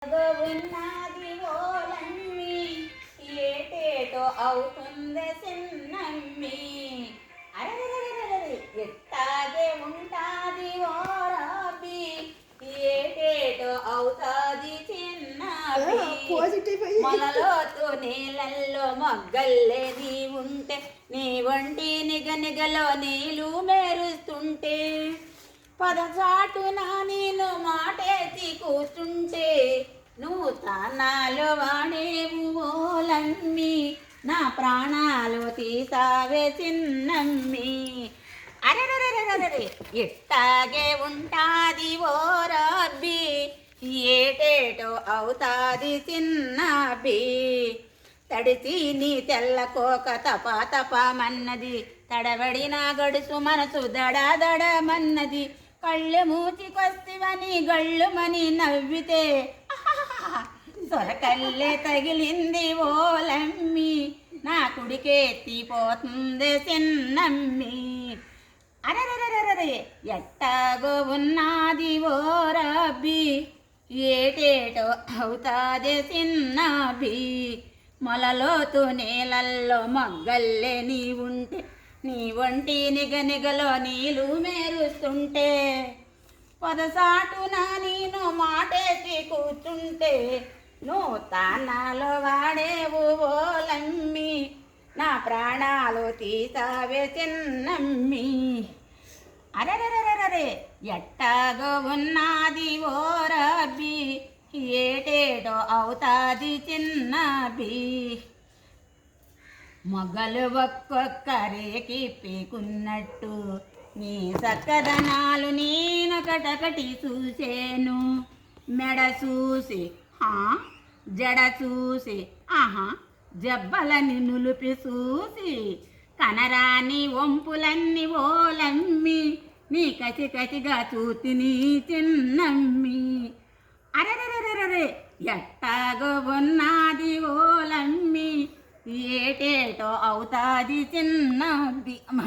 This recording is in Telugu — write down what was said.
ఉన్నది ఓలమ్మి ఏటేటో అవుతుంది చిన్నమ్మి అరే ఎట్టాగే ఉంటాది ఓరాబి ఏటేటో అవుతాది చిన్నవి మొలలోతు నీళ్ళల్లో మొగ్గల్లే నీ ఉంటే నీ వంటి నిగనిగలో నీళ్ళు మెరుస్తుంటే పదచాటున నేను మాటేసి కూర్చుంటే నువ్వు తానాలు వాడేవు ఓలమ్మి నా ప్రాణాలు తీసావే చిన్నమ్మి అరెరెరెరెరె ఎట్టాగే ఉంటాది ఓ రబ్బి ఏటేటో అవుతాది చిన్నబి తడిసి నీ తెల్లకోక తపా తపమన్నది తడబడిన గడుసు మనసు దడదడమన్నది కళ్ళు మూచికొస్తివని గళ్ళుమని నవ్వితే సొరకల్లే తగిలింది ఓలమ్మి నా కుడికెత్తిపోతుంది చిన్నమ్మి అరెరెరెరెరె ఎట్టాగో ఉన్నది ఓ రబ్బి ఏటేటో అవుతాది చిన్నబి మొలలోతు నీళ్ళల్లో మొగ్గల్లే నీ ఉంటే నీ వంటి నిగనిగలో నీళ్ళు మెరుస్తుంటే పొదసాటున నేను మాటేసి కూర్చుంటే నువ్వు తానాలో వాడేవు ఓలమ్మి నా ప్రాణాలు తీసావే చిన్నమ్మి అరెరెరెరెరె ఎట్టాగో ఉన్నది ఓ రబ్బి ఏటేటో అవుతాది చిన్నబి మొగ్గలు ఒక్కొక్కరేకి పీకున్నట్టు నీ చక్కదనాలు నేనొకటొకటి చూసేను మెడ చూసి జడ చూసి జబ్బలని నులిపి చూసి కనరాని వంపులన్నీ ఓలమ్మి నీ కసి కసిగా చూతిని చిన్నమ్మి అరెరెరెరెరె ఎట్టాగో ఉన్నది ఓలమ్మి ఏటేటో అవుతాది చిన్నది అమ్మ